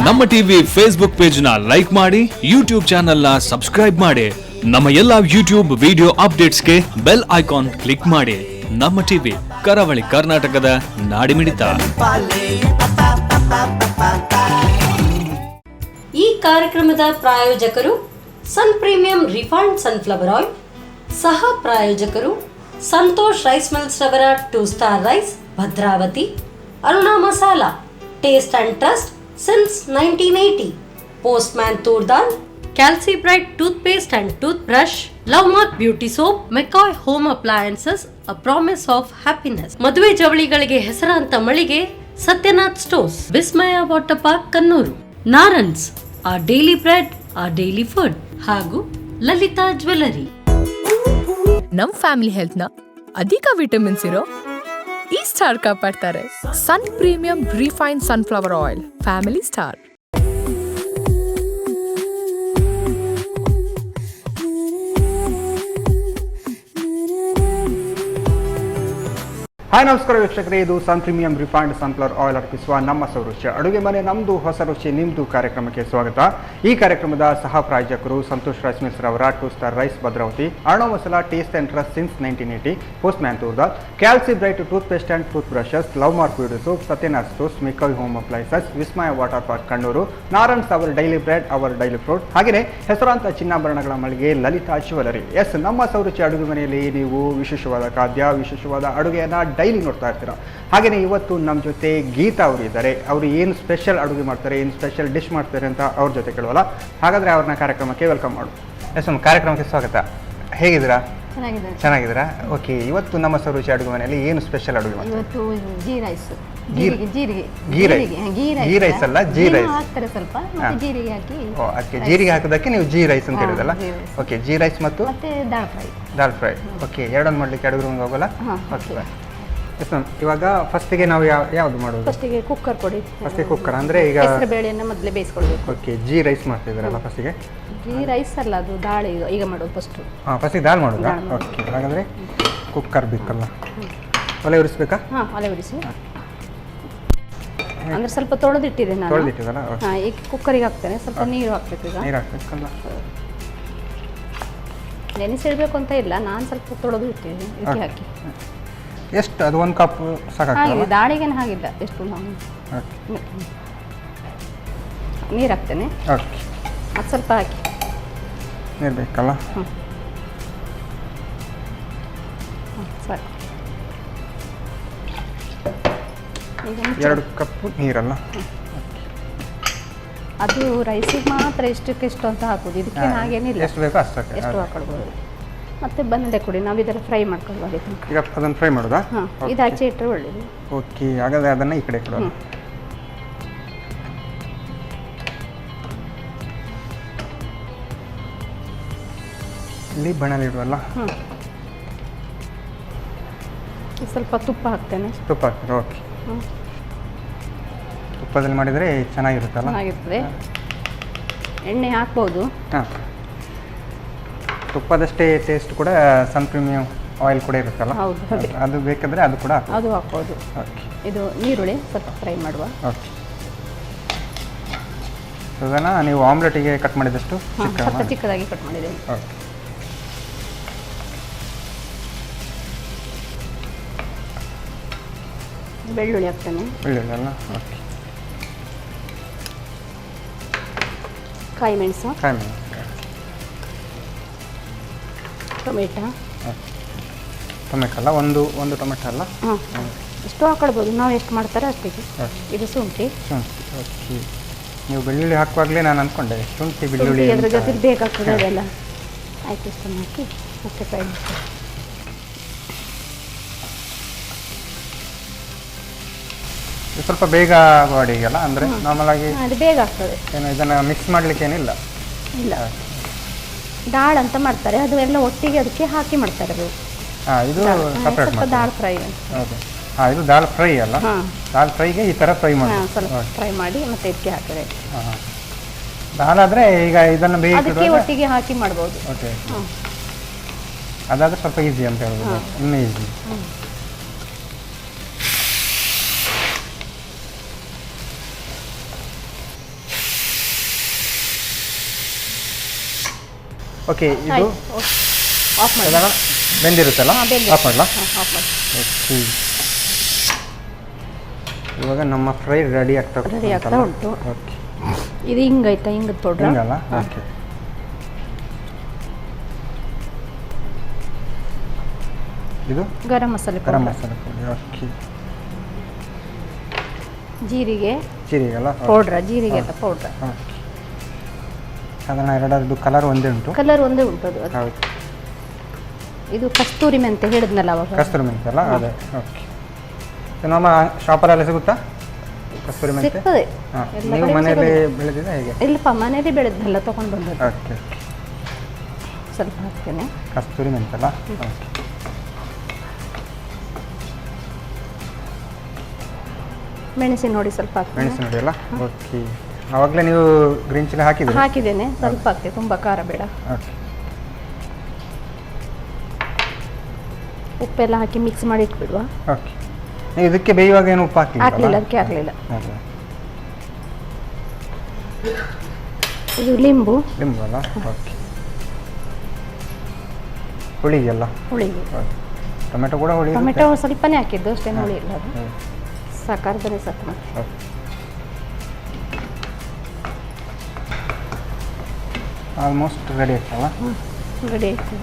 ನಮ್ಮ TV Facebook page ನ like ಮಾಡಿ, ಯೂಟ್ಯೂಬ್ ಚಾನೆಲ್ ನ ಸಬ್ಸ್ಕ್ರೈಬ್ ಮಾಡಿ. ನಮ್ಮ ಎಲ್ಲಾ ಯೂಟ್ಯೂಬ್ ವಿಡಿಯೋ ಅಪ್ಡೇಟ್ಸ್ಗೆ ಬೆಲ್ ಐಕಾನ್ ಕ್ಲಿಕ್ ಮಾಡಿ. ನಮ್ಮ ಟಿವಿ ಕರಾವಳಿ ಕರ್ನಾಟಕದ ನಾಡಿಮಿಡಿತ. ಈ ಕಾರ್ಯಕ್ರಮದ ಪ್ರಾಯೋಜಕರು ಸನ್ ಪ್ರೀಮಿಯಂ ರಿಫೈನ್ಡ್ ಸನ್ಫ್ಲವರ್ ಆಯಿಲ್, ಸಹ ಪ್ರಾಯೋಜಕರು ಸಂತೋಷ್ ರೈಸ್ ಮಿಲ್ಸ್ ರವರ 2 star rice, Bhadravati, Aruna masala, taste and trust since 1980, postman toor dal, ಕ್ಯಾಲ್ಸಿ bright toothpaste and tooth brush, love mark beauty soap, McCoy home appliances, a promise of happiness, ಮದುವೆ ಜವಳಿಗಳಿಗೆ ಹೆಸರಾಂತ ಮಳಿಗೆ Satyanath stores, Vismaya water park Kannur, ನಾರನ್ಸ್, ಆ daily bread, ಆ daily food, ಹಾಗೂ Lalitha jewellery. ನಮ್ family health ನ ಅಧಿಕ ವಿಟಮಿನ್ಸ್ ಇರೋ ಈ ಸ್ಟಾರ್ ಕಾಪಾಡ್ತಾರೆ. ಸನ್ premium refined sunflower oil, family star. Hi ನಮಸ್ಕಾರ ವೀಕ್ಷಕರೇ, ಇದು Sun premium refined sunflower oil ಅರ್ಪಿಸುವ ನಮ್ಮ ಸೌರುಚಿ ಅಡುಗೆ ಮನೆ, ನಮ್ಮದು ಹೊಸ ರುಚಿ ನಿಮ್ಮದು ಕಾರ್ಯಕ್ರಮಕ್ಕೆ ಸ್ವಾಗತ. ಈ ಕಾರ್ಯಕ್ರಮದ ಸಹ ಪ್ರಾಯೋಜಕರು ಸಂತೋಷ್ ರೈಸ್ ಮಿಲ್ಸ್ ರವರ 2 star rice, Bhadravati, Aruna masala, taste and trust since 1980, postman toor dal, ಕ್ಯಾಲ್ಸಿ bright toothpaste and tooth brushes, love mark beauty soap, Satyanath stores, McCoy home appliances, Vismaya water park Kannur, Naarans our daily bread, our daily fruit, ಹಾಗೆಯೇ ಹೆಸರಾಂತ ಚಿನ್ನಾಭರಣಗಳ ಮಳಿಗೆ ಲಲಿತಾ ಜ್ಯುವೆಲರಿ. ಎಸ್, ನಮ್ಮ ಸೌರುಚಿ ಅಡುಗೆ ಮನೆಯಲ್ಲಿ ನೀವು ವಿಶೇಷವಾದ ಖಾದ್ಯ, ವಿಶೇಷವಾದ ಅಡುಗೆಯನ್ನು ಡೈಲಿ ನೋಡ್ತಾ ಇರ್ತೀರ. ಹಾಗೆಯೇ ಇವತ್ತು ನಮ್ಮ ಜೊತೆ ಗೀತಾ ಅವರು ಇದ್ದಾರೆ. ಅವರು ಏನು ಸ್ಪೆಷಲ್ ಅಡುಗೆ ಮಾಡ್ತಾರೆ, ಏನು ಸ್ಪೆಷಲ್ ಡಿಶ್ ಮಾಡ್ತಾರೆ ಅಂತ ಅವ್ರ ಜೊತೆ ಕೇಳುವಲ್ಲ. ಹಾಗಾದರೆ ಅವ್ರನ್ನ ಕಾರ್ಯಕ್ರಮಕ್ಕೆ ವೆಲ್ಕಮ್ ಮಾಡು. ಎಸ್, ಕಾರ್ಯಕ್ರಮಕ್ಕೆ ಸ್ವಾಗತ. ಹೇಗಿದ್ದೀರಾ? ಚೆನ್ನಾಗಿದ್ದೀರಾ? ಓಕೆ, ಇವತ್ತು ನಮ್ಮ ಸೌರುಚಿ ಅಡುಗೆ ಮನೆಯಲ್ಲಿ ಏನು ಸ್ಪೆಷಲ್ ಅಡುಗೆ ಮಾಡ್ತಾರೆ? ಇವತ್ತು ಗೀ ರೈಸ್, ಗೀ ರೈಸ್ ಅಲ್ಲ, ಜೀ ರೈಸ್ ಹಾಕ್ತಾರೆ ಸ್ವಲ್ಪ, ಜೀರಿಗೆ ಹಾಕಿ. ಅದಕ್ಕೆ ಜೀರಿಗೆ ಹಾಕೋದಕ್ಕೆ ನೀವು ಜೀ ರೈಸ್ ಅಂತ ಹೇಳಿದಲ್ಲ. ಓಕೆ, ಜೀ ರೈಸ್ ಮತ್ತು ದಾಲ್ ಫ್ರೈ. ಓಕೆ, ಎರಡೊಂದು ಮಾಡಲಿಕ್ಕೆ ಅಡುಗೆ ರೂಮ್ಗೆ ಹೋಗಲ್ಲ. ಓಕೆ ಎಸ್ ಮ್ಯಾಮ್, ಇವಾಗ ಫಸ್ಟಿಗೆ ನಾವು ಯಾವುದು ಮಾಡೋದು? ಫಸ್ಟಿಗೆ ಕುಕ್ಕರ್ ಕೊಡಿ. ಫಸ್ಟಿಗೆ ಕುಕ್ಕರ್ ಅಂದರೆ ಈಗ ಬೇಳೆಯನ್ನು ಮೊದಲೇ ಬೇಯಿಸ್ಕೊಳ್ಬೇಕು. ಓಕೆ, ಜೀ ರೈಸ್ ಮಾಡ್ತಿದ್ದೀರಲ್ಲ ಫಸ್ಟಿಗೆ? ಗೀ ರೈಸ್ ಅಲ್ಲ, ಅದು ದಾಲ್ ಈಗ ಮಾಡೋದು ಫಸ್ಟು. ಫಸ್ಟಿಗೆ ದಾಲ್ ಮಾಡೋದಾ? ಓಕೆ, ಹಾಗಾದರೆ ಕುಕ್ಕರ್ ಬೇಕಲ್ಲ, ಒಲೆ ಉರಿಸ್ಬೇಕಾ? ಒಲೆ ಉರಿಸಿ, ಅಂದರೆ ಸ್ವಲ್ಪ ತೊಳೆದಿಟ್ಟಿದೆ ನಾನು. ತೊಳೆದಿಟ್ಟಿದ್ದಲ್ಲ? ಈಗ ಕುಕ್ಕರಿಗೆ ಹಾಕ್ತೇನೆ. ಸ್ವಲ್ಪ ನೀರು ಹಾಕ್ಬೇಕು. ಈಗ ನೀರು ಹಾಕ್ಬೇಕಲ್ಲ, ನೆನೆಸಿಡ್ಬೇಕು ಅಂತ ಇಲ್ಲ, ನಾನು ಸ್ವಲ್ಪ ತೊಳೆದು ಇಟ್ಟಿದ್ದೀನಿ. ಇದಕ್ಕೆ ಹಾಕಿ ಎಷ್ಟು? ಅದು 1 ಕಪ್ ಸಾಕಾಗ್ತದೆ? ದಾಳಿಗೇನು ಹಾಗಿಲ್ಲ, ಎಷ್ಟು ನಾವು ನೀರು ಹಾಕ್ತೇನೆ. ಓಕೆ, ಅದು ಸ್ವಲ್ಪ ಹಾಕಿ ನೀರು ಬೇಕಲ್ಲ? ಸರಿ, ಈಗ 2 ಕಪ್ ನೀರಲ್ಲ? ಅದು ರೈಸಿಗೆ ಮಾತ್ರ ಎಷ್ಟು ಅಂತ ಹಾಕೋದು, ಇದಕ್ಕೆ ಹಾಗೇನಿಲ್ಲ. ಎಷ್ಟು ಬೇಕೋ ಅಷ್ಟು ಹಾಕೊಳ್ಬೋದು. ಮತ್ತೆ ಬಂದೆ ಕೊಡಿ, ನಾವು ಇದೆಲ್ಲ ಫ್ರೈ ಮಾಡ್ಕೊಳ್ಬೋದು. ಈಗ ಅದನ್ನು ಫ್ರೈ ಮಾಡೋದಾ? ಇದು ಆಚೆ ಇಟ್ಟರೆ ಒಳ್ಳೆಯದು. ಓಕೆ, ಹಾಗಾದರೆ ಅದನ್ನು ಈ ಕಡೆ ಕೊಡೋದು. ಇಲ್ಲಿ ಬಣಲಿ ಇಡುವಲ್ಲ? ಸ್ವಲ್ಪ ತುಪ್ಪ ಹಾಕ್ತೇನೆ. ತುಪ್ಪ ಹಾಕ್ತಾರೆ? ಓಕೆ, ತುಪ್ಪದಲ್ಲಿ ಮಾಡಿದರೆ ಚೆನ್ನಾಗಿರುತ್ತಲ್ಲ? ಚೆನ್ನಾಗಿರ್ತದೆ. ಎಣ್ಣೆ ಹಾಕ್ಬೋದು. ಹಾಂ, ತುಪ್ಪದಷ್ಟೇ ಟೇಸ್ಟ್ ಕೂಡ ಸನ್ ಪ್ರೀಮಿಯಂ ಆಯಿಲ್ ಕೂಡ ಇರುತ್ತಲ್ಲ? ಹೌದು, ಅದು ಬೇಕಾದರೆ ಅದು ಕೂಡ ಅದು ಹಾಕ್ಬೋದು. ಓಕೆ, ಇದು ನೀರುಳ್ಳಿ ಸ್ವಲ್ಪ ಫ್ರೈ ಮಾಡುವ. ಓಕೆ, ಅದನ್ನು ನೀವು ಆಮ್ಲೆಟಿಗೆ ಕಟ್ ಮಾಡಿದಷ್ಟು ಚಿಕ್ಕದಾಗಿ ಕಟ್ ಮಾಡಿದ್ದೇನೆ. ಓಕೆ, ಬೆಳ್ಳುಳ್ಳಿ ಹಾಕ್ತೇನೆ. ಬೆಳ್ಳುಳ್ಳಿ ಅಲ್ಲ? ಓಕೆ, ಕಾಯಿ ಮೆಣಸು, ಟೊಮೆಟೊ. ಟೊಮೆಟೊ ಅಲ್ಲ, ಒಂದು ಟೊಮೆಟೊ ಅಲ್ಲ? ಎಷ್ಟು ಹಾಕೊಳ್ಬೋದು, ನಾವು ಎಷ್ಟು ಮಾಡ್ತಾರೆ ಅಷ್ಟಿಗೆ. ಇದು ಶುಂಠಿ. ಓಕೆ, ನೀವು ಬೆಳ್ಳುಳ್ಳಿ ಹಾಕುವಾಗಲೇ ನಾನು ಅಂದ್ಕೊಂಡೆ ಶುಂಠಿ ಬೆಳ್ಳುಳ್ಳಿ ಅದ್ರ ಜೊತೆ ಬೇಕಾಗ್ತದೆ ಅದೆಲ್ಲ. ಆಯ್ತು, ಇಷ್ಟನ್ನು ಹಾಕಿ ಮತ್ತೆ ಫ್ರೈ ಮಾಡ್ತೀವಿ. ಸ್ವಲ್ಪ ಬೇಗ ಅಡಿಗೆಲ್ಲ ಅಂದರೆ ನಾರ್ಮಲ್ ಆಗಿ ಅದು ಬೇಗ ಆಗ್ತದೆ. ಏನು ಇದನ್ನು ಮಿಕ್ಸ್ ಮಾಡಲಿಕ್ಕೆ ಏನಿಲ್ಲ? ಇಲ್ಲ, ದಾಲ್ ಅಂತ ಮಾಡ್ತಾರೆ, ಅದು ಎಲ್ಲ ಒಟ್ಟಿಗೆ ಅದಕ್ಕೆ ಹಾಕಿ ಮಾಡ್ತಾರೆ. ಅದು ಇದು ಸಪ್ರೇಟ್ ಸ್ವಲ್ಪ ದಾಲ್ ಫ್ರೈ. ಹೌದು, ಇದು ದಾಲ್ ಫ್ರೈ ಅಲ್ಲ? ದಾಲ್ ಫ್ರೈಗೆ ಈ ಥರ ಫ್ರೈ ಮಾಡಿ ಸ್ವಲ್ಪ ಫ್ರೈ ಮಾಡಿ ಮತ್ತೆ ಇದಕ್ಕೆ ಹಾಕಿದ್ರೆ. ದಾಲ್ ಆದರೆ ಈಗ ಇದನ್ನು ಬೇಯಿಸಿ ಒಟ್ಟಿಗೆ ಹಾಕಿ ಮಾಡ್ಬೋದು. ಓಕೆ, ಅದಾದರೆ ಸ್ವಲ್ಪ ಈಸಿ ಅಂತ ಹೇಳ್ಬೋದು, ಇನ್ನೂ ಈಸಿ. ಓಕೆ ಇದು ಆಫ್ ಮಾಡಿ. ಸಾಧಾರಣ ಬೆಂದಿರುತ್ತಲ್ಲ, ಆಫ್ ಮಾಡಲಾ? ಆಫ್ ಮಾಡಿ. ಓಕೆ, ಇವಾಗ ನಮ್ಮ ಫ್ರೈ ರೆಡಿ ಆಗ್ತಾ ಉಂಟು. ಓಕೆ, ಇದು ಹಿಂಗೈತಾ? ಹಿಂಗದ ಪೌಡ್ರ್ ಹಿಂಗಲ್ಲ? ಓಕೆ, ಇದು ಗರಂ ಮಸಾಲೆ ಗರಂ ಪೌಡ್ರ್, ಮಸಾಲೆ ಪುಡಿ. ಓಕೆ, ಜೀರಿಗೆ ಜೀರಿಗೆಲ್ಲ ಪೌಡ್ರ, ಜೀರಿಗೆ ಎಲ್ಲ ಪೌಡ್ರ್. ಓಕೆ, ಸಾಧಾರಣ ಎರಡರದ್ದು ಕಲರ್ ಒಂದೇ ಉಂಟು. ಕಲರ್ ಒಂದೇ ಉಂಟು ಅದು. ಹೌದು, ಇದು ಕಸ್ತೂರಿ ಮೆಂತೆ ಹೇಳಿದ್ನಲ್ಲ ಅವಾಗ. ಕಸ್ತೂರಿ ಮೆಂತೆ ಅಲ್ಲ? ಅದೇ. ಓಕೆ, ನಮ್ಮ ಶಾಪಲ್ಲೆಲ್ಲ ಸಿಗುತ್ತಾ ಕಸ್ತೂರಿ ಮೆಂತೆ? ಸಿಗ್ತದೆ. ಹಾಂ, ಎಲ್ಲ ನೀವು ಕಡೆ ಮನೆಯಲ್ಲಿ ಸಿಗೋದಿಲ್ಲ. ಬೆಳೆದಿದೆ ಹೇಗೆ? ಇಲ್ಲಪ್ಪ, ಮನೇಲಿ ಬೆಳೆದ್ನೆಲ್ಲ ತೊಗೊಂಡು ಬಂದದ್ದು. ಓಕೆ, ಸ್ವಲ್ಪ ಹಾಕ್ತೇನೆ. ಕಸ್ತೂರಿ ಮೆಂತೆ ಅಲ್ಲ? ಓಕೆ, ಮೆಣಸಿನ ನೋಡಿ ಸ್ವಲ್ಪ ಹಾಕ್ತೇನೆ. ಮೆಣಸಿನ ನೋಡಿ ಅಲ್ಲ? ಓಕೆ, ಆವಾಗಲೇ ನೀವು ಗ್ರೀನ್ ಚಿಲ್ಲಿ ಹಾಕಿದ್ರಿ? ಹಾಕಿದ್ದೇನೆ, ಸ್ವಲ್ಪ ಹಾಕ್ತೇನೆ, ತುಂಬ ಖಾರ ಬೇಡ. ಓಕೆ, ಉಪ್ಪೆಲ್ಲ ಹಾಕಿ ಮಿಕ್ಸ್ ಮಾಡಿ ಇಟ್ಬಿಡುವ. ಓಕೆ, ನೀವು ಇದಕ್ಕೆ ಬೇಯುವಾಗ ಏನು ಉಪ್ಪು ಹಾಕ್ಲಿಲ್ಲ, ಅದಕ್ಕೆ ಹಾಕಲಿಲ್ಲ. ಅದೇ, ಇದು ಲಿಂಬು ಲಿಂಬು ಅಲ್ಲ? ಓಕೆ, ಹುಳಿಗೆಲ್ಲ ಹುಳಿಗೆ. ಟೊಮೆಟೊ ಕೂಡ ಹುಳಿ? ಟೊಮೆಟೊ ಸ್ವಲ್ಪನೇ ಹಾಕಿದ್ದು ಅಷ್ಟೇ, ಹುಳಿ ಇಲ್ಲ ಅದು. ಸಾಕಾರ್ದನೆ ಸಾಕು. ಆಲ್ಮೋಸ್ಟ್ ರೆಡಿ ಆಯ್ತಲ್ಲ? ರೆಡಿ ಆಯ್ತು.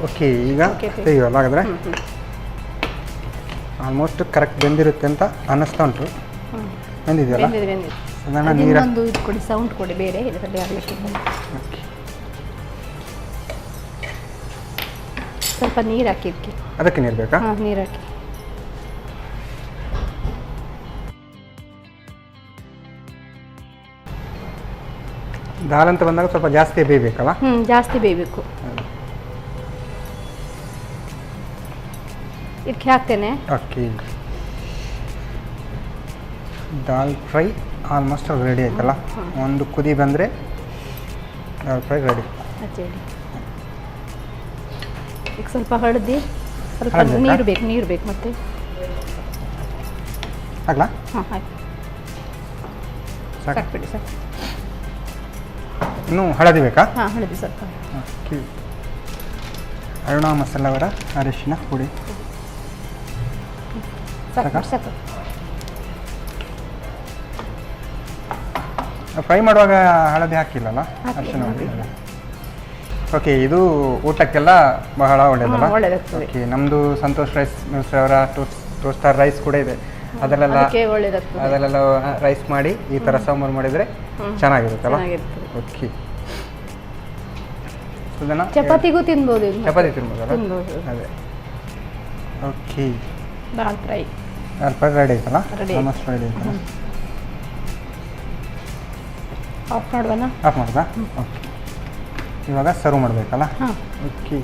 ಓಕೆ, ಈಗ Okay, ತೆಗೆಯುವಲ್ಲ ಹಾಗಾದರೆ? ಆಲ್ಮೋಸ್ಟ್ ಕರೆಕ್ಟ್ ಬೆಂದಿರುತ್ತೆ ಅಂತ ಅನ್ನಿಸ್ತಾ ಉಂಟು. ಬೆಂದಿದೆಯಲ್ಲ? ಬೆಂದಿದೆ. ಸಾಧಾರಣ ನೀರು. ಇನ್ನೊಂದು ಇದು ಕೊಡಿ, ಸೌಂಡ್ ಕೊಡಿ ಬೇರೆ, ಇದರಲ್ಲಿ ಆಗಲಿಕ್ಕೆ. ಓಕೆ, ಸ್ವಲ್ಪ ನೀರು ಹಾಕಿದ್ಕೆ. ಅದಕ್ಕೆ ನೀರು ಬೇಕಾ? ಹಾಂ, ನೀರು ಹಾಕಿ. ದಾಲ್ ಅಂತ ಬಂದಾಗ ಸ್ವಲ್ಪ ಜಾಸ್ತಿ ಬೇಯಬೇಕಲ್ಲ? ಜಾಸ್ತಿ ಬೇಯಬೇಕು. ಇದಕ್ಕೆ ಹಾಕ್ತೇನೆ. Okay, dal fry almost ready ಆಯ್ತಲ್ಲ? ಒಂದು ಕುದಿ ಬಂದರೆ ದಾಲ್ ಫ್ರೈ ರೆಡಿ. ಹಚ್ಚೇಳಿ. ಈಗ ಸ್ವಲ್ಪ ಹಳದಿ, ಸ್ವಲ್ಪ ಹಳದಿ ನೀರು ಬೇಕು, ನೀರು ಬೇಕು ಮತ್ತೆ. ಹಾಕ್ಲಾ? ಹಾಂ, ಹಾಕಿ. ಸಾಕು? ಸಾಕ್ಬಿಡಿ, ಸಾಕು. ಇನ್ನೂ ಹಳದಿ ಬೇಕಾ? ಹಾಂ, ಹಳದಿ ಸ್ವಲ್ಪ. ಓಕೆ, ಅರುಣಾ ಮಸಾಲ ವಡ, ಅರಿಶಿನ ಪುಡಿ ಸಾಕು, ಸಾಕು. ಫ್ರೈ ಮಾಡುವಾಗ ಹಳದಿ ಹಾಕಿಲ್ಲಲ್ಲ? ಹಾಕಿಲ್ಲ. ಅರಿಶಿನ ಪುಡಿ. ಓಕೆ, ಇದು ಊಟಕ್ಕೆಲ್ಲ ಬಹಳ ಒಳ್ಳೆಯದಲ್ಲ? ಒಳ್ಳೆಯದಾಗ್ತದೆ. ಓಕೆ, ನಮ್ಮದು ಸಂತೋಷ್ ರೈಸ್ ಮಿಲ್ಸ್ ಅವರ ಟೋಸ್ಟರ್ ರೈಸ್ ಕೂಡ ಇದೆ. ಅದರಲ್ಲೆಲ್ಲ ಅದಕ್ಕೆ ಒಳ್ಳೆಯದಾಗ್ತದೆ. ಅದರಲ್ಲೆಲ್ಲ ರೈಸ್ ಮಾಡಿ ಈ ಥರ ಸಾಂಬಾರು ಮಾಡಿದರೆ ಚೆನ್ನಾಗಿರುತ್ತಲ್ಲ? ಚೆನ್ನಾಗಿರ್ತದೆ. ಓಕೆ, ಇದನ್ನು ಚಪಾತಿಗೂ ತಿನ್ಬೋದು ಇದು. ಚಪಾತಿ ತಿನ್ಬೋದಲ್ಲ? ತಿನ್ಬೋದು. ಅದೇ. Okay, dal fry dal fry ready ಆಯ್ತಲ್ಲ? Ready. ಆಲ್ಮೋಸ್ಟ್ ರೆಡಿ ಆಯ್ತಲ್ಲ? ಆಫ್ ಮಾಡುವನ? ಆಫ್ ಮಾಡ್ದಾ? ಓಕೆ, ಇವಾಗ ಸರ್ವ್ ಮಾಡಬೇಕಲ್ಲ? ಹಾಂ. Okay,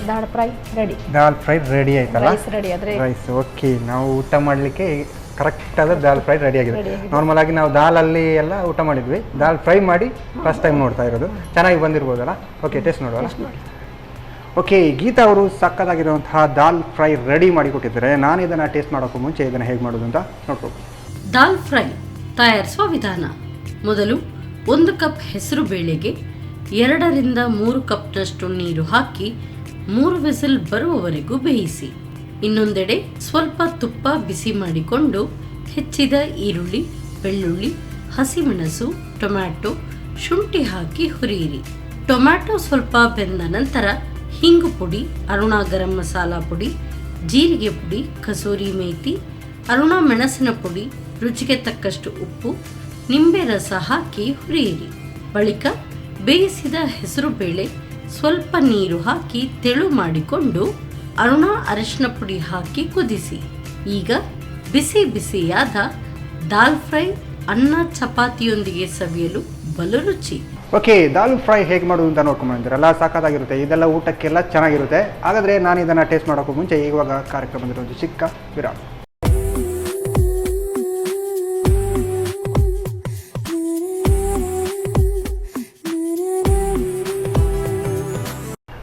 dal fry ready. Dal fry ready ಆಯ್ತಲ್ಲ? ರೈಸ್ ರೆಡಿ ಆದರೆ ರೈಸ್. ಓಕೆ, ನಾವು ಊಟ ಮಾಡಲಿಕ್ಕೆ ಕರೆಕ್ಟಾದ ದಾಲ್ ಫ್ರೈ ರೆಡಿ ಆಗಿದೆ. Ready ಆಗಿದೆ. ನಾರ್ಮಲ್ ಆಗಿ ನಾವು ದಾಲಲ್ಲಿ ಎಲ್ಲ ಊಟ ಮಾಡಿದ್ವಿ, ದಾಲ್ ಫ್ರೈ ಮಾಡಿ ಫಸ್ಟ್ ಟೈಮ್ ನೋಡ್ತಾ ಇರೋದು. ಚೆನ್ನಾಗಿ ಬಂದಿರ್ಬೋದಲ್ಲ? ಓಕೆ, ಟೇಸ್ಟ್ ನೋಡುವಲ್ಲ? ಓಕೆ, ಗೀತಾ ಅವರು ಸಕ್ಕತ್ತಾಗಿರುವಂತಹ ದಾಲ್ ಫ್ರೈ ರೆಡಿ ಮಾಡಿ ಕೊಟ್ಟಿದ್ದಾರೆ. ನಾನು ಇದನ್ನು ಟೇಸ್ಟ್ ಮಾಡೋಕ್ಕೂ ಮುಂಚೆ ಇದನ್ನು ಹೇಗೆ ಮಾಡೋದು ಅಂತ ನೋಡ್ಬೋದು. ದಾಲ್ ಫ್ರೈ ತಯಾರಿಸುವ ವಿಧಾನ. ಮೊದಲು 1 ಕಪ್ ಹೆಸರು ಬೇಳೆಗೆ 2 ರಿಂದ 3 ಕಪ್ನಷ್ಟು ನೀರು ಹಾಕಿ 3 ವಿಸಿಲ್ ಬರುವವರೆಗೂ ಬೇಯಿಸಿ. ಇನ್ನೊಂದೆಡೆ ಸ್ವಲ್ಪ ತುಪ್ಪ ಬಿಸಿ ಮಾಡಿಕೊಂಡು ಹೆಚ್ಚಿದ ಈರುಳ್ಳಿ, ಬೆಳ್ಳುಳ್ಳಿ, ಹಸಿಮೆಣಸು, ಟೊಮ್ಯಾಟೊ, ಶುಂಠಿ ಹಾಕಿ ಹುರಿಯಿರಿ. ಟೊಮ್ಯಾಟೊ ಸ್ವಲ್ಪ ಬೆಂದ ನಂತರ ಹಿಂಗು ಪುಡಿ, ಅರುಣಾ ಗರಂ ಮಸಾಲ ಪುಡಿ, ಜೀರಿಗೆ ಪುಡಿ, ಕಸೂರಿ ಮೇಥಿ, ಅರುಣಾ ಮೆಣಸಿನ ಪುಡಿ, ರುಚಿಗೆ ತಕ್ಕಷ್ಟು ಉಪ್ಪು, ನಿಂಬೆ ರಸ ಹಾಕಿ ಹುರಿಯಿರಿ. ಬಳಿಕ ಬೇಯಿಸಿದ ಹೆಸರು ಬೇಳೆ, ಸ್ವಲ್ಪ ನೀರು ಹಾಕಿ ತೆಳು ಮಾಡಿಕೊಂಡು ಅರುಣಾ ಅರಿಶಿನ ಪುಡಿ ಹಾಕಿ ಕುದಿಸಿ. ಈಗ ಬಿಸಿ ಬಿಸಿಯಾದ ದಾಲ್ ಫ್ರೈ ಅನ್ನ ಚಪಾತಿಯೊಂದಿಗೆ ಸವಿಯಲು ಬಲು ರುಚಿ. ಓಕೆ, ದಾಲ್ ಫ್ರೈ ಹೇಗೆ ಮಾಡೋದು ಅಂತ ನೋಡ್ಕೊಂಡ್ಬಂದಿರಲ್ಲ? ಸಾಕಾಗಿರುತ್ತೆ. ಇದೆಲ್ಲ ಊಟಕ್ಕೆಲ್ಲ ಚೆನ್ನಾಗಿರುತ್ತೆ. ಹಾಗಾದರೆ ನಾನು ಇದನ್ನು ಟೇಸ್ಟ್ ಮಾಡೋಕ್ಕೂ ಮುಂಚೆ ಇವಾಗ ಕಾರ್ಯಕ್ರಮದಲ್ಲಿ ಒಂದು ಚಿಕ್ಕ ವಿರಾಮ.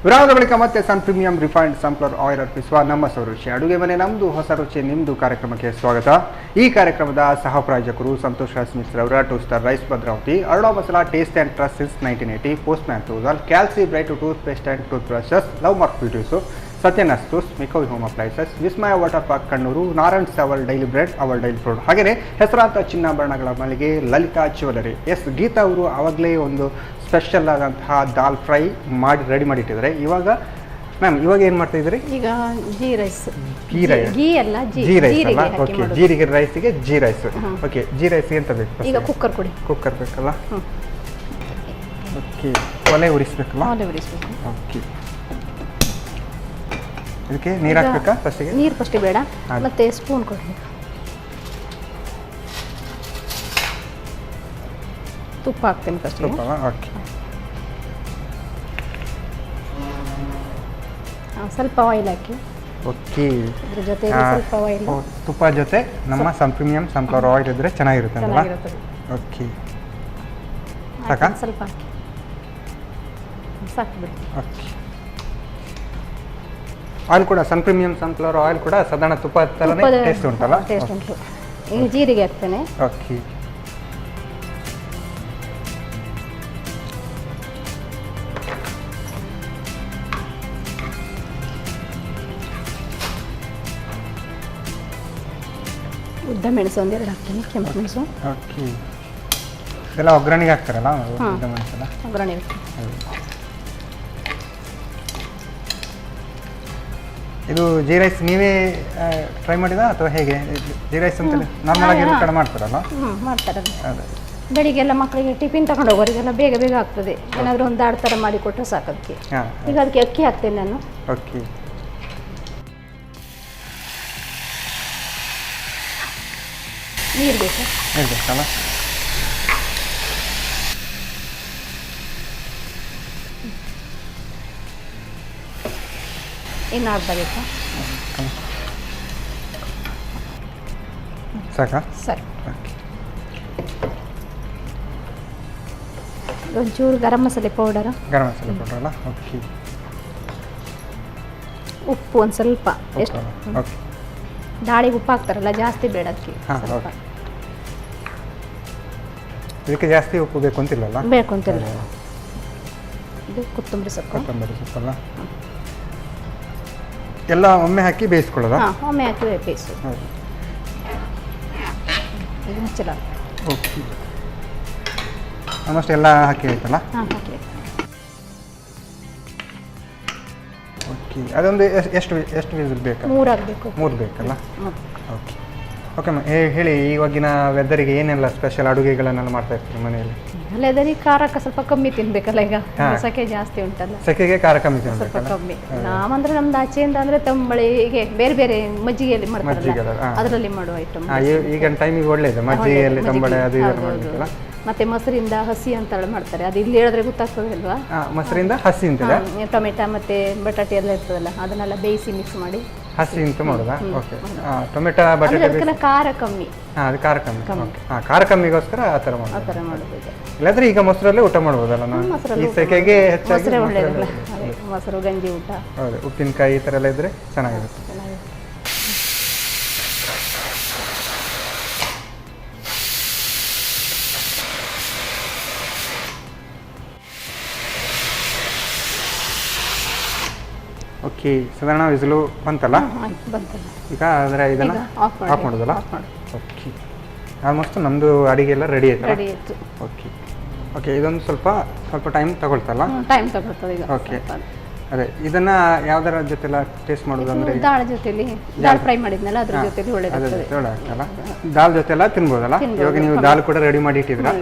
ವಿರಾಮದ ಬಳಿಕ ಮತ್ತೆ ಸನ್ ಪ್ರೀಮಿಯಂ ರಿಫೈನ್ಡ್ ಸನ್ಫ್ಲವರ್ ಆಯಿಲ್ ಅರ್ಪಿಸುವ ನಮ್ಮ ಸೌರುಚಿ ಅಡುಗೆ ಮನೆ ನಮ್ಮದು ಹೊಸ ರುಚಿ ನಿಮ್ಮದು ಕಾರ್ಯಕ್ರಮಕ್ಕೆ ಸ್ವಾಗತ. ಈ ಕಾರ್ಯಕ್ರಮದ ಸಹ ಪ್ರಾಯೋಜಕರು ಸಂತೋಷ್ ರೈಸ್ ಮಿಲ್ಸ್ ರವರ 2 star rice Bhadravati, aroma masala taste and trust since 1980, postman ಟೂಸಲ್, calci bright tooth paste and tooth brushes, love mark ಬ್ಯೂಟೀಸು, ಸತ್ಯನಸ್ತೂಸ್, ಮಿಕೋವಿ home appliances, Vismaya water park Kannur, Narayans our daily bread, our daily fruit, ಹಾಗೆಯೇ ಹೆಸರಾಂತ ಚಿನ್ನಾಭರಣಗಳ ಮಳಿಗೆ ಲಲಿತಾ ಜ್ಯುವೆಲರಿ. ಎಸ್, ಗೀತಾ ಅವರು ಆವಾಗಲೇ ಒಂದು ಸ್ಪೆಷಲ್ ಆದಂತಹ ದಾಲ್ ಫ್ರೈ ಮಾಡಿ ರೆಡಿ ಮಾಡಿಟ್ಟಿದ್ದಾರೆ. ಇವಾಗ ಮ್ಯಾಮ್ ಏನು ಮಾಡ್ತಾ ಇದ್ದೀರಿ? ಈಗ ಗೀ ರೈಸ್. ಗೀ ಅಲ್ಲ, ಜೀ ರೈಸ್ ಅಲ್ಲ? ಓಕೆ, ಜೀರಿಗೆ ರೈಸಿಗೆ ಜೀ ರೈಸ್. ಓಕೆ, ಜೀ ರೈಸ್ಗೆ ಎಂತ ಬೇಕು? ಈಗ ಕುಕ್ಕರ್ ಕೊಡಿ. ಕುಕ್ಕರ್ ಬೇಕಲ್ಲ? ಓಕೆ, ಒಲೆ ಉರಿಸ್ಬೇಕಲ್ಲ? ಒಲೆ ಉರಿಸ್ಬೇಕು. ಓಕೆ, ಇದಕ್ಕೆ ನೀರು ಹಾಕ್ಬೇಕಾ ಫಸ್ಟಿಗೆ? ನೀರು ಫಸ್ಟ್ ಬೇಡ, ಮತ್ತೆ ಸ್ಪೂನ್ ಕೊಡಬೇಕು. ತುಪ್ಪ ಹಾಕ್ತೇನೆ ಫಸ್ಟ್. ತುಪ್ಪ, ಓಕೆ. ಸ್ವಲ್ಪ ಆಯಿಲ್ ಹಾಕಿ. ಓಕೆ, ಇದ್ರ ಜೊತೆ ಸ್ವಲ್ಪ ಆಯಿಲ್. ತುಪ್ಪ ಜೊತೆ ನಮ್ಮ ಸನ್ ಪ್ರೀಮಿಯಂ ಸನ್ಫ್ಲವರ್ ಆಯಿಲ್ ಇದ್ರೆ ಚೆನ್ನಾಗಿರುತ್ತೆ ಅಲ್ವಾ? ಓಕೆ, ಸಾಕಾ? ಸ್ವಲ್ಪ ಹಾಕಿ ಸಾಕು ಬಿಡಿ. ಓಕೆ, ಆಯಿಲ್ ಕೂಡ ಸನ್ ಪ್ರೀಮಿಯಂ ಸನ್ಫ್ಲವರ್ ಆಯಿಲ್ ಕೂಡ ಸಾಧಾರಣ ತುಪ್ಪ ಥರನೇ ಟೇಸ್ಟ್ ಉಂಟಲ್ಲ? ಟೇಸ್ಟ್ ಉಂಟು. ಈಗ ಜೀರಿಗೆ ಹಾಕ್ತೇನೆ. ಓಕೆ, ಉದ್ದ ಮೆಣಸು ಒಂದೆರಡು ಹಾಕ್ತೀನಿ, ಕೆಂಪು ಮೆಣಸು. ಓಕೆ, ಇದೆಲ್ಲ ಒಗ್ಗರಣೆಗೆ ಹಾಕ್ತಾರಲ್ಲ ಮೆಣಸೆಲ್ಲ? ಒಗ್ಗರಣೆ. ಇದು ಜೀ ರೈಸ್ ನೀವೇ ಟ್ರೈ ಮಾಡಿದ ಅಥವಾ ಹೇಗೆ? ಜೀ ರೈಸ್ ಅಂತ ನಾರ್ಮಲ್ ಆಗಿ ಕಡೆ ಮಾಡ್ತಾರಲ್ಲ? ಮಾಡ್ತಾರೆ. ಅದೇ, ಬೆಳಿಗ್ಗೆಲ್ಲ ಮಕ್ಕಳಿಗೆ ಟಿಫಿನ್ ತಗೊಂಡು ಹೋಗೋರಿಗೆಲ್ಲ ಬೇಗ ಬೇಗ ಆಗ್ತದೆ. ಏನಾದರೂ ಒಂದು ದಾಡ್ ಥರ ಮಾಡಿ ಕೊಟ್ಟರೆ ಸಾಕು ಅದಕ್ಕೆ. ಈಗ ಅದಕ್ಕೆ ಅಕ್ಕಿ ಹಾಕ್ತೇನೆ ನಾನು. ಓಕೆ, ನೀರು ಬೇಕು. ನೀರು ಬೇಕಲ್ಲ? ಇನ್ನು ಅರ್ಧ ಬೇಕಾ? ಸಾಕಾ? ಸರಿ. ಓಕೆ, ಒಂಚೂರು ಗರಂ ಮಸಾಲೆ ಪೌಡರ್. ಗರಂ ಮಸಾಲೆ ಪೌಡರ್ ಅಲ್ಲ? ಓಕೆ, ಉಪ್ಪು ಒಂದು ಸ್ವಲ್ಪ. ಎಷ್ಟು? ಓಕೆ, ದಾಳಿಗೆ ಉಪ್ಪು ಹಾಕ್ತಾರಲ್ಲ, ಜಾಸ್ತಿ ಬೇಡ ಅದಕ್ಕೆ. ಸ್ವಲ್ಪ ಇದಕ್ಕೆ ಜಾಸ್ತಿ ಉಪ್ಪು ಬೇಕು ಅಂತಿಲ್ಲಲ್ಲ? ಬೇಕು ಅಂತಿಲ್ಲ. ಇದು ಕೊತ್ತಂಬರಿ ಸೊಪ್ಪು. ಕೊತ್ತಂಬರಿ ಸೊಪ್ಪಲ್ಲ? ಎಲ್ಲ ಒಮ್ಮೆ ಹಾಕಿ ಬೇಯಿಸ್ಕೊಳ್ಳೋದಾ? ಹಾಂ, ಒಮ್ಮೆ ಹಾಕಿ ಬೇಯಿಸು. ಹೌದು. ಇದು ಮುಚ್ಚಲ. ಓಕೆ, ಆಲ್ಮೋಸ್ಟ್ ಎಲ್ಲ ಹಾಕಿ ಆಯ್ತಲ್ಲ? ಹಾಂ, ಹಾಕಿ. ಓಕೆ, ಅದೊಂದು ಎಷ್ಟು ವಿಸಿಲ್ ಬೇಕಾ? 3 ಆಗಬೇಕು. 3 ಬೇಕಲ್ಲ? ಓಕೆ, ಓಕೆ ಹೇಳಿ, ಇವಾಗಿನ ವೆದರಿಗೆ ಏನೆಲ್ಲ ಸ್ಪೆಷಲ್ ಅಡುಗೆಗಳನ್ನೆಲ್ಲ ಮಾಡ್ತಾ ಇರ್ತೀರಿ ಮನೆಯಲ್ಲಿ? ಅಲ್ಲದರಿ ಖಾರಕ್ಕೆ ಸ್ವಲ್ಪ ಕಮ್ಮಿ ತಿನ್ಬೇಕಲ್ಲ, ಈಗ ಸೆಕೆ ಜಾಸ್ತಿ ಉಂಟಲ್ಲ, ಸೆಕೆಗೆ ಖಾರ ಕಮ್ಮಿ ಸ್ವಲ್ಪ ತಿನ್ಬೇಕಲ್ಲ? ಕಮ್ಮಿ. ನಾವಂದ್ರೆ ನಮ್ದು ಆಚೆಯಿಂದ ಅಂದ್ರೆ ತಂಬಳಿ ಹೀಗೆ ಬೇರೆ ಬೇರೆ ಮಜ್ಜಿಗೆಯಲ್ಲಿ ಮಾಡ್ತಾರಲ್ಲ, ಅದರಲ್ಲಿ ಮಾಡುವ ಐಟಮ್. ಈಗಿನ ಟೈಮಿಗೆ ಒಳ್ಳೇದು ಮಜ್ಜಿಗೆಯಲ್ಲಿ ತಂಬಳೆ ಅದು ಇದೆಲ್ಲ ಮಾಡಬೇಕಲ್ಲ? ಮತ್ತೆ ಮೊಸರಿಂದ ಹಸಿ ಅಂತ ಮಾಡ್ತಾರೆ, ಅದು ಇಲ್ಲಿ ಹೇಳಿದ್ರೆ ಗೊತ್ತಾಗ್ತದೆ ಅಲ್ವಾ? ಮೊಸರಿಂದ ಹಸಿ ಅಂತದೆ? ಟೊಮೆಟೊ ಮತ್ತೆ ಬಟಾಟೆ ಎಲ್ಲ ಇರ್ತದಲ್ಲ, ಅದನ್ನೆಲ್ಲ ಬೇಯಿಸಿ ಮಿಕ್ಸ್ ಮಾಡಿ ಹಸಿ ಅಂತ ಮಾಡೋದಾ? ಓಕೆ, ಟೊಮೆಟೊ ಬಟಾಟೆ ಅದಕ್ಕೆಲ್ಲ ಖಾರ ಕಮ್ಮಿ. ಅದು ಖಾರ ಕಮ್ಮಿ. ಖಾರ ಕಮ್ಮಿಗೋಸ್ಕರ ಆ ಥರ ಮಾಡೋದು. ಆ ಥರ ಮಾಡೋದು. ಇಲ್ಲಾಂದ್ರೆ ಈಗ ಮೊಸರಲ್ಲೇ ಊಟ ಮಾಡ್ಬೋದಲ್ಲ ನಾವು? ಈ ಸೆಕೆಗೆ ಹೆಚ್ಚಾಗಿ ಮೊಸರೇ ಒಳ್ಳೇದಲ್ಲ, ಮೊಸರು ಗಂಜಿ ಊಟ. ಹೌದು, ಉಪ್ಪಿನಕಾಯಿ ಈ ಥರ ಎಲ್ಲ ಇದ್ರೆ ಚೆನ್ನಾಗಿರುತ್ತೆ. ಓಕೆ, ಸಾಧಾರಣ ವಿಸಿಲು ಬಂತಲ್ಲ? ಬಂತಲ್ಲ. ಈಗ ಅಂದರೆ ಇದನ್ನು ಆಫ್ ಮಾಡೋದಲ್ಲ? ಓಕೆ, ಆಲ್ಮೋಸ್ಟ್ ನಮ್ಮದು ಅಡುಗೆ ಎಲ್ಲ ರೆಡಿ ಆಯ್ತು. ರೆಡಿ ಆಯಿತು. ಓಕೆ, ಓಕೆ, ಇದೊಂದು ಸ್ವಲ್ಪ ಟೈಮ್ ತಗೊಳ್ತಲ್ಲ? ಟೈಮ್ ತಗೊಳ್ತದೆ ಈಗ. ಓಕೆ, ಅದೇ ಇದನ್ನು ಯಾವ್ದಾರ ಜೊತೆಲ್ಲ ಟೇಸ್ಟ್ ಮಾಡೋದು ಅಂದರೆ? ದಾಲ್ ಜೊತೆಲಿ, ದಾಲ್ ಫ್ರೈ ಮಾಡಿದ್ನಲ್ಲ ಅದ್ರ ಜೊತೆಲಿ ಒಳ್ಳೆದಾಗ್ತದೆ. ಒಳ್ಳೆದಾಗ್ತಲ್ಲ? ದಾಲ್ ಜೊತೆ ಎಲ್ಲ ತಿನ್ಬೋದಲ್ಲ? ಇವಾಗ ನೀವು ದಾಲ್ ಕೂಡ ರೆಡಿ ಮಾಡಿ ಇಟ್ಟಿದ್ದೀರಾ.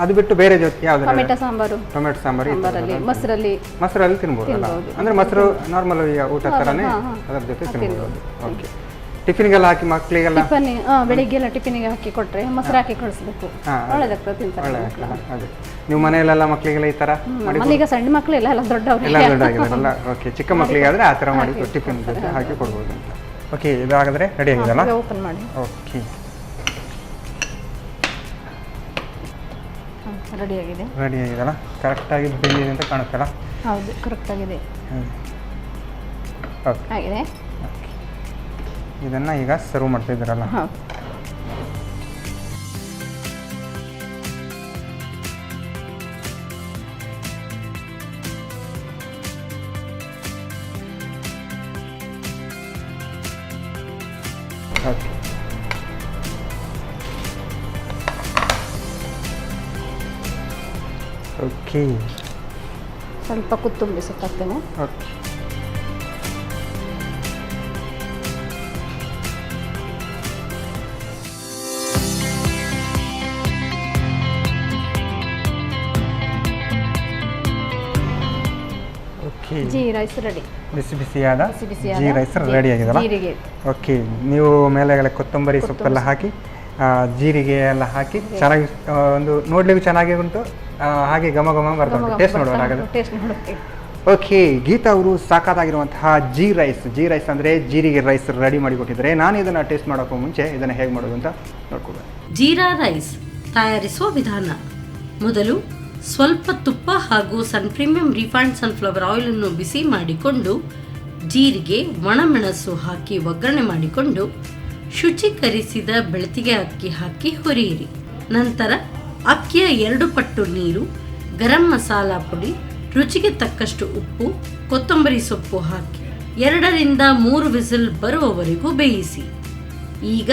ಅದು ಬಿಟ್ಟು ಬೇರೆ ಜೊತೆ ಯಾವ್ದು? ಟೊಮೆಟೊ ಸಾಂಬಾರು. ಟೊಮೆಟೊ ಸಾಂಬಾರು ಮೊಸರಲ್ಲಿ ತಿನ್ಬೋದಲ್ಲ? ಅಂದರೆ ಮೊಸರು ನಾರ್ಮಲ್ ಊಟ ಥರನೇ ಅದರ ಜೊತೆ ತಿನ್ಬೋದು. ಓಕೆ, ಟಿಫಿನ್ಗೆಲ್ಲ ಹಾಕಿ ಮಕ್ಕಳಿಗೆಲ್ಲ ಬೆಳಿಗ್ಗೆಲ್ಲ ಟಿಫಿನಿಗೆ ಹಾಕಿ ಕೊಟ್ಟರೆ ಮೊಸರು ಹಾಕಿ ಕಳಿಸ್ಬೇಕು, ಒಳ್ಳೆದಾಗ್ತದೆ, ತಿಂತಾರೆ. ಅದೇ ನೀವು ಮನೆಯಲ್ಲೆಲ್ಲ ಮಕ್ಕಳಿಗೆಲ್ಲ ಈ ಥರ ಈಗ ಸಣ್ಣ ಮಕ್ಕಳೆಲ್ಲ ಎಲ್ಲ ದೊಡ್ಡವರು ಎಲ್ಲ ದೊಡ್ಡಾಗಿದ್ದಾರಲ್ಲ? ಓಕೆ, ಚಿಕ್ಕ ಮಕ್ಕಳಿಗೆ ಆದರೆ ಆ ಥರ ಮಾಡಿ ಟಿಫಿನ್ ಜೊತೆ ಹಾಕಿ ಕೊಡ್ಬೋದು ಅಂತ. ಓಕೆ, ಇದಾಗಿದ್ರೆ ರೆಡಿ ಆಗಿದೆಲ್ಲ? ಓಪನ್ ಮಾಡಿ. ಓಕೆ, ರೆಡಿ ಆಗಿದೆ. ರೆಡಿ ಆಗಿದೆಲ್ಲ, ಕರೆಕ್ಟಾಗಿ ಬೆಂದಿದೆ ಅಂತ ಕಾಣುತ್ತಲ್ಲ. ಹೌದು, ಕರೆಕ್ಟ್ ಆಗಿದೆ. ಓಕೆ, ಆಗಿದೆ. ಇದನ್ನು ಈಗ ಸರ್ವ್ ಮಾಡ್ತಾ ಇದ್ದೀರಲ್ಲ. ಹೌದು. ಓಕೆ, ಓಕೆ, ಸ್ವಲ್ಪ ಕೊತ್ತಂಬರಿ ಸೊಪ್ಪು ಹಾಕ್ತೇನೆ. ಓಕೆ. ಓಕೆ, ಜೀ ರೈಸ್ ರೆಡಿ. ಬಿಸಿ ಬಿಸಿಯಾದ ಬಿಸಿಯಾದ ಜೀ ರೈಸ್ ರೆಡಿ ಆಗಿದೆಲ್ಲ. ಜೀರಿಗೆ. ಓಕೆ, ನೀವು ಮೇಲೆಗಡೆ ಕೊತ್ತಂಬರಿ ಸೊಪ್ಪೆಲ್ಲ ಹಾಕಿ ಜೀರಿಗೆ ಎಲ್ಲ ಹಾಕಿ ಚೆನ್ನಾಗಿ ಒಂದು ನೋಡ್ಲಿಕ್ಕೆ ಚೆನ್ನಾಗಿ ಉಂಟು, ಹಾಗೆ ಘಮ ಘಮ ಬರ್ತಾ ಉಂಟು. ಟೇಸ್ಟ್ ನೋಡುವ ಹಾಗಾದ್ರೆ. ಟೇಸ್ಟ್ ನೋಡುತ್ತೆ. ಓಕೆ, ಗೀತಾ ಅವರು ಸಾಕಾಗಿರುವಂತಹ ಜೀ ರೈಸ್ ಅಂದರೆ ಜೀರಿಗೆ ರೈಸ್ ರೆಡಿ ಮಾಡಿಕೊಟ್ಟಿದ್ದಾರೆ. ನಾನು ಇದನ್ನು ಟೇಸ್ಟ್ ಮಾಡೋಕ್ಕೂ ಮುಂಚೆ ಇದನ್ನು ಹೇಗೆ ಮಾಡೋದು ಅಂತ ನೋಡ್ಕೊಬೇಕು. ಜೀರಾ ರೈಸ್ ತಯಾರಿಸುವ ವಿಧಾನ: ಮೊದಲು ಸ್ವಲ್ಪ ತುಪ್ಪ ಹಾಗೂ ಸನ್ ಪ್ರೀಮಿಯಂ ರಿಫೈಂಡ್ ಸನ್ಫ್ಲವರ್ ಆಯಿಲನ್ನು ಬಿಸಿ ಮಾಡಿಕೊಂಡು ಜೀರಿಗೆ ಒಣಮೆಣಸು ಹಾಕಿ ಒಗ್ಗರಣೆ ಮಾಡಿಕೊಂಡು ಶುಚೀಕರಿಸಿದ ಬೆಳತಿಗೆ ಅಕ್ಕಿ ಹಾಕಿ ಹುರಿಯಿರಿ. ನಂತರ ಅಕ್ಕಿಯ 2 ಪಟ್ಟು ನೀರು, ಗರಂ ಮಸಾಲಾ ಪುಡಿ, ರುಚಿಗೆ ತಕ್ಕಷ್ಟು ಉಪ್ಪು, ಕೊತ್ತಂಬರಿ ಸೊಪ್ಪು ಹಾಕಿ 2 ರಿಂದ 3 ವಿಸಿಲ್ ಬರುವವರೆಗೂ ಬೇಯಿಸಿ. ಈಗ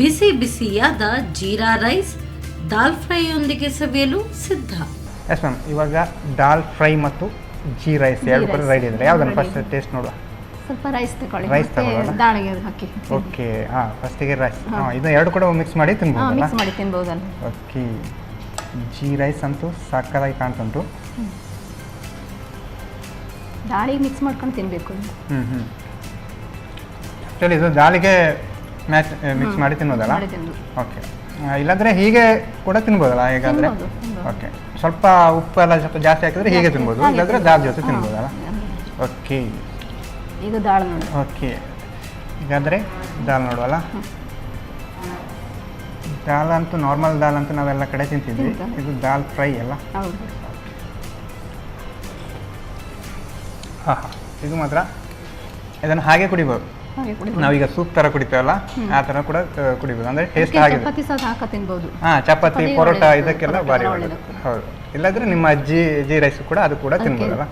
ಬಿಸಿ ಬಿಸಿಯಾದ ಜೀರಾ ರೈಸ್ ದಾಲ್ ಫ್ರೈಯೊಂದಿಗೆ ಸವಿಯಲು ಸಿದ್ಧ. ಎಸ್ ಮ್ಯಾಮ್, ಇವಾಗ ದಾಲ್ ಫ್ರೈ ಮತ್ತು ಜೀ ರೈಸ್ ಎರಡು ಕೂಡ ರೆಡಿ ಇದ್ದಾರೆ. ಯಾವುದನ್ನು ಫಸ್ಟ್ ಟೇಸ್ಟ್ ನೋಡುವ. ಸ್ವಲ್ಪ ರೈಸ್ ತಗೊಳ್ಳಿ. ರೈಸ್ ತಗೊಳ್ಳೋಣ. ದಾಳಿಗೆ ಹಾಕಿ. ಓಕೆ, ಫಸ್ಟಿಗೆ ರೈಸ್. ಇದು ಎರಡು ಕೂಡ ಮಿಕ್ಸ್ ಮಾಡಿ ತಿನ್ಬೋದಲ್ಲ? ಮಿಕ್ಸ್ ಮಾಡಿ ತಿನ್ಬೋದಲ್ಲ. ಓಕೆ, ಜೀ ರೈಸ್ ಅಂತೂ ಸಾಕಾಗಿ ಕಾಣ್ತುಂಟು. ದಾಳಿಗೆ ಮಿಕ್ಸ್ ಮಾಡ್ಕೊಂಡು ತಿನ್ನಬೇಕು. ಆ್ಯಕ್ಚುಲಿ ಇದು ದಾಲಿಗೆ ಮಿಕ್ಸ್ ಮಾಡಿ ತಿನ್ಬೋದಲ್ಲ? ಓಕೆ, ಇಲ್ಲಾಂದರೆ ಹೀಗೆ ಕೂಡ ತಿನ್ಬೋದಲ್ಲ? ಹೇಗಾದರೆ ಓಕೆ, ಸ್ವಲ್ಪ ಉಪ್ಪು ಎಲ್ಲ ಸ್ವಲ್ಪ ಜಾಸ್ತಿ ಹಾಕಿದ್ರೆ ಹೀಗೆ ತಿನ್ಬೋದು, ಇಲ್ಲಾಂದರೆ ದಾಲ್ ಜೊತೆ ತಿನ್ಬೋದಲ್ಲ? ಓಕೆ, ಈಗ ದಾಲ್ ನೋಡಿ. ಓಕೆ, ಈಗಾದರೆ ದಾಲ್ ನೋಡುವಲ್ಲ. ದಾಲ್ ಅಂತೂ ನಾರ್ಮಲ್ ದಾಲ್ ಅಂತೂ ನಾವೆಲ್ಲ ಕಡೆ ತಿಂತಿದ್ವಿ, ಇದು ದಾಲ್ ಫ್ರೈ ಅಲ್ಲ? ಹೌದು. ಹಾಂ, ಇದು ಮಾತ್ರ ಇದನ್ನು ಹಾಗೆ ಕುಡಿಬೋದು. ನಾವೀಗ ಸೂಪ್ ಥರ ಕುಡಿತೇವಲ್ಲ, ಆ ಥರ ಕೂಡ ಕುಡಿಬೋದು. ಅಂದರೆ ಟೇಸ್ಟ್ ಆಗಿದೆ. ಚಪಾತಿ ಸಹ ಹಾಕ ತಿನ್ಬೋದು. ಚಪಾತಿ, ಪರೋಟ ಇದಕ್ಕೆಲ್ಲ ಭಾರಿ ಒಳ್ಳೆಯದು. ಹೌದು, ಇಲ್ಲಾಂದರೆ ನಿಮ್ಮ ಜೀ ರೈಸ್ ಕೂಡ ಅದು ಕೂಡ ತಿನ್ಬೋದಲ್ಲ?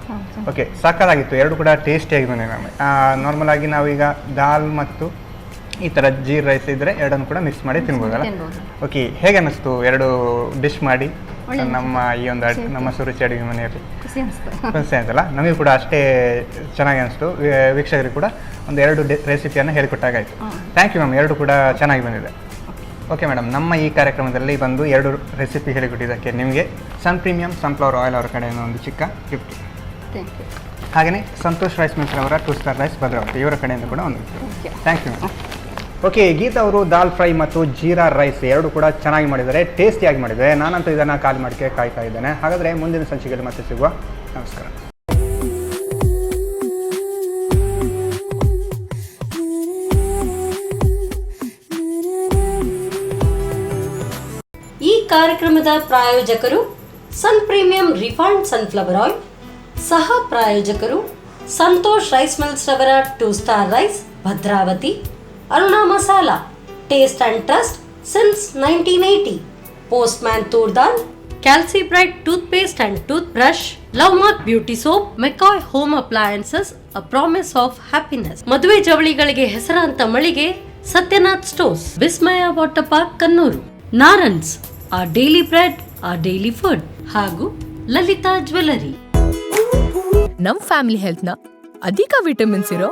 ಓಕೆ, ಸಾಕಾಗಿತ್ತು. ಎರಡು ಕೂಡ ಟೇಸ್ಟಿಯಾಗಿ ಬಂದಿದೆ ನಮಗೆ. ನಾರ್ಮಲ್ ಆಗಿ ನಾವೀಗ ದಾಲ್ ಮತ್ತು ಈ ಥರ ಜೀ ರೈಸ್ ಇದ್ದರೆ ಎರಡನ್ನು ಕೂಡ ಮಿಕ್ಸ್ ಮಾಡಿ ತಿನ್ಬೋದಲ್ಲ? ಓಕೆ, ಹೇಗೆ ಅನ್ನಿಸ್ತು ಎರಡು ಡಿಶ್ ಮಾಡಿ ನಮ್ಮ ಈ ಒಂದು ನಮ್ಮ ಸುರುಚಿ ಅಡುಗೆ ಮನೆಯಲ್ಲಿ? ಖುಷಿ ಆಯ್ತಲ್ಲ? ನಮಗೆ ಕೂಡ ಅಷ್ಟೇ ಚೆನ್ನಾಗಿ ಅನಿಸ್ತು. ವೀಕ್ಷಕರಿಗೆ ಕೂಡ ಒಂದು 2 ರೆಸಿಪಿಯನ್ನು ಹೇಳಿಕೊಟ್ಟಾಗಾಯಿತು. ಥ್ಯಾಂಕ್ ಯು ಮ್ಯಾಮ್, ಎರಡು ಕೂಡ ಚೆನ್ನಾಗಿ ಬಂದಿದೆ. ಓಕೆ ಮೇಡಮ್, ನಮ್ಮ ಈ ಕಾರ್ಯಕ್ರಮದಲ್ಲಿ ಬಂದು 2 ರೆಸಿಪಿ ಹೇಳಿಕೊಟ್ಟಿದ್ದಕ್ಕೆ ನಿಮಗೆ ಸನ್ ಪ್ರೀಮಿಯಂ ಸನ್ಫ್ಲವರ್ ಆಯಿಲ್ ಅವರ ಕಡೆಯಿಂದ ಒಂದು ಚಿಕ್ಕ ಗಿಫ್ಟ್. ಹಾಗೆಯೇ ಸಂತೋಷ್ ರೈಸ್ ಮಿಲ್ಸ್ ಅವರ 2 ಸ್ಟಾರ್ ರೈಸ್ ಭದ್ರಾವತಿ ಇವರ ಕಡೆಯಿಂದ ಕೂಡ ಒಂದು thank you ma'am. Okay, Geetha ಅವರು ದಾಲ್ ಫ್ರೈ ಮತ್ತು ಜೀರಾ ರೈಸ್ ಎರಡು ಕೂಡ ಚೆನ್ನಾಗಿ ಮಾಡಿದ್ದಾರೆ, ಟೇಸ್ಟಿಯಾಗಿ ಮಾಡಿದ್ದಾರೆ. ನಾನಂತೂ ಇದನ್ನು ಖಾಲಿ ಮಾಡಿಕೆ ಕಾಯ್ತಾ ಇದ್ದೇನೆ. ಹಾಗಾದರೆ ಮುಂದಿನ ಸಂಚಿಕೆಯಲ್ಲಿ ಮತ್ತೆ ಸಿಗುವ. ನಮಸ್ಕಾರ. ಈ ಕಾರ್ಯಕ್ರಮದ ಪ್ರಾಯೋಜಕರು ಸನ್ ಪ್ರೀಮಿಯಂ ರಿಫೈಂಡ್ ಸನ್ಫ್ಲವರ್ ಆಯಿಲ್, ಸಹ ಪ್ರಾಯೋಜಕರು ಸಂತೋಷ್ ರೈಸ್ ಮಿಲ್ಸ್ ರವರ 2 star rice Bhadravati, Aruna masala, taste and trust since 1980, postman toor dal, ಕ್ಯಾಲ್ಸಿ bright toothpaste and tooth brush, love mark beauty soap, McCoy home appliances, a promise of happiness, ಮದುವೆ ಜವಳಿಗಳಿಗೆ ಹೆಸರಾಂತ ಮಳಿಗೆ Satyanath stores, Vismaya water park Kannur, ನಾರನ್ಸ್, ಆ daily bread, ಆ daily food ಹಾಗೂ Lalitha jewellery. ನಮ್ family health ನ ಅಧಿಕ ವಿಟಮಿನ್ಸ್ ಇರೋ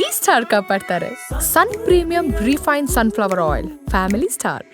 ಈ ಸ್ಟಾರ್ ಕಾಪಾಡ್ತಾರೆ. ಸನ್ premium refined sunflower oil, family star.